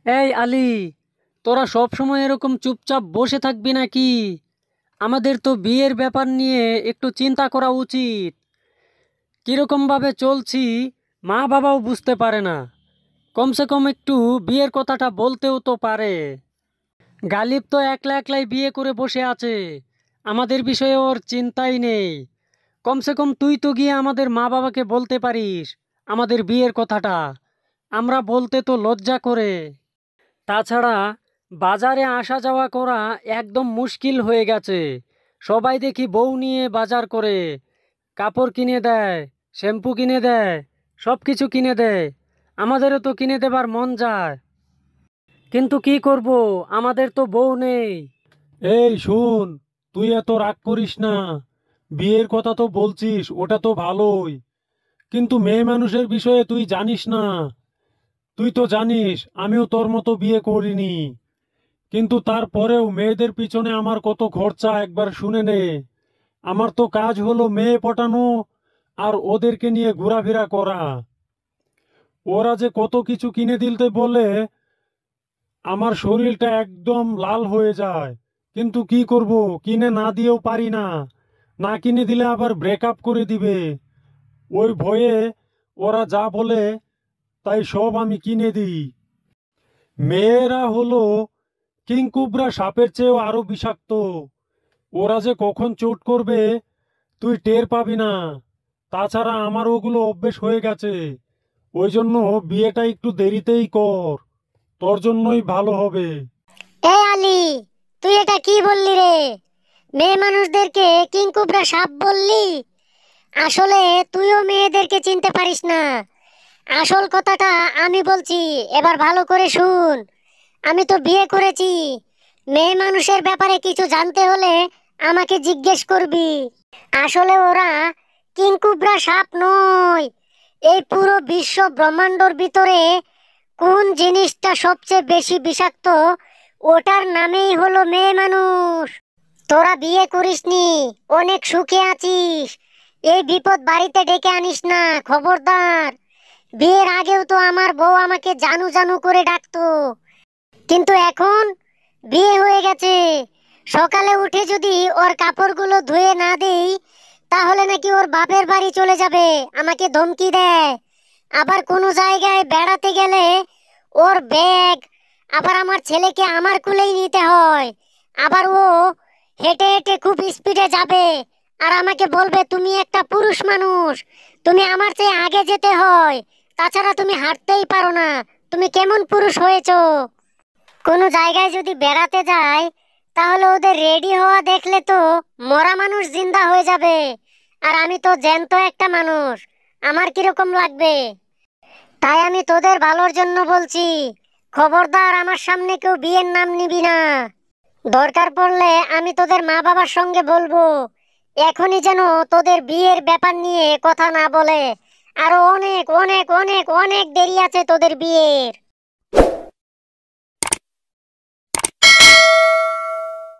এই আলী, তোরা সব সময় এরকম চুপচাপ বসে থাকবি নাকি? আমাদের তো বিয়ের ব্যাপার নিয়ে একটু চিন্তা করা উচিত। কিরকম ভাবে চলছি মা বাবাও বুঝতে পারে না। কমসে কম একটু বিয়ের কথাটা বলতেও তো পারে। গালিব তো একলা একলাই বিয়ে করে বসে আছে, আমাদের বিষয়ে ওর চিন্তাই নেই। কমসে কম তুই তো গিয়ে আমাদের মা বাবাকে বলতে পারিস আমাদের বিয়ের কথাটা। আমরা বলতে তো লজ্জা করে। তাছাড়া বাজারে আসা যাওয়া করা একদম মুশকিল হয়ে গেছে। সবাই দেখি বউ নিয়ে বাজার করে, কাপড় কিনে দেয়, শ্যাম্পু কিনে দেয়, সব কিছু কিনে দেয়। আমাদেরও তো কিনে দেবার মন যায়, কিন্তু কি করব, আমাদের তো বউ নেই। এই শোন, তুই এত রাগ করিস না। বিয়ের কথা তো বলছিস, ওটা তো ভালোই, কিন্তু মেয়ে মানুষের বিষয়ে তুই জানিস না। তুই তো জানিস আমিও তোর মতো বিয়ে করিনি, কিন্তু তারপরেও মেয়েদের পিছনে আমার কত খরচা একবার শুনে নে। আমার তো কাজ হলো মেয়ে পটানো আর ওদেরকে নিয়ে ঘোরাফেরা করা। ওরা যে কত কিছু কিনে দিতে বলে, আমার শরীরটা একদম লাল হয়ে যায়। কিন্তু কি করব, কিনে না দিয়েও পারি না। না কিনে দিলে আবার ব্রেকআপ করে দিবে। ওই ভয়ে ওরা যা বলে তাই সব আমি কিনে দিই। মেয়েরা হলো কিংকুবরা সাপের চেয়েও আরো বিষাক্ত। ওরা যে কখন চোট করবে তুই টের পাবি না। তাছাড়া আমার ওগুলো অভ্যেস হয়ে গেছে। ওই জন্য বিয়েটা একটু দেরিতেই কর, তোর জন্যই ভালো হবে। এ আলী, তুই এটা কি বললি রে? মেয়ে মানুষদেরকে কিংকুবরা সাপ বললি? আসলে তুইও মেয়েদেরকে চিনতে পারিস না। আসল কথাটা আমি বলছি, এবার ভালো করে শুন। আমি তো বিয়ে করেছি। মেয়ে মানুষের ব্যাপারে কিছু জানতে হলে আমাকে জিজ্ঞেস করবি। আসলে ওরা কিংকুবরা সাপ নয়। এই পুরো বিশ্ব ব্রহ্মাণ্ডর ভিতরে কোন জিনিসটা সবচেয়ে বেশি বিষাক্ত, ওটার নামেই হলো মেয়ে মানুষ। তোরা বিয়ে করিসনি, অনেক সুখে আছিস। এই বিপদ বাড়িতে ডেকে আনিস না, খবরদার। বিয়ের আগেও তো আমার বউ আমাকে জানু জানু করে ডাকতো, কিন্তু এখন বিয়ে হয়ে গেছে, সকালে উঠে যদি ওর কাপড়গুলো ধুয়ে না দেই তাহলে নাকি ওর বাপের বাড়ি চলে যাবে, আমাকে ধমকি দেয়। আবার কোনো জায়গায় বেড়াতে গেলে ওর ব্যাগ আবার আমার ছেলেকে আমার কুলেই নিতে হয়। আবার ও হেঁটে হেঁটে খুব স্পিডে যাবে আর আমাকে বলবে তুমি একটা পুরুষ মানুষ, তুমি আমার চেয়ে আগে যেতে হয়। তাছাড়া তুমি হাঁটতেই পারো না, তুমি কেমন পুরুষ হয়েছো? কোনো জায়গায় যদি বেড়াতে যায় তাহলে ওদের রেডি হওয়া দেখলে তো মরা মানুষ জিন্দা হয়ে যাবে, আর আমি তো জ্যান্ত একটা মানুষ, আমার কিরকম লাগবে? তাই আমি তোদের ভালোর জন্য বলছি, খবরদার আমার সামনে কেউ বিয়ের নাম নিবি না। দরকার পড়লে আমি তোদের মা বাবার সঙ্গে বলবো এখনই যেন তোদের বিয়ের ব্যাপার নিয়ে কথা না বলে। আরো অনেক অনেক অনেক অনেক দেরি আছে তোদের বিয়ের।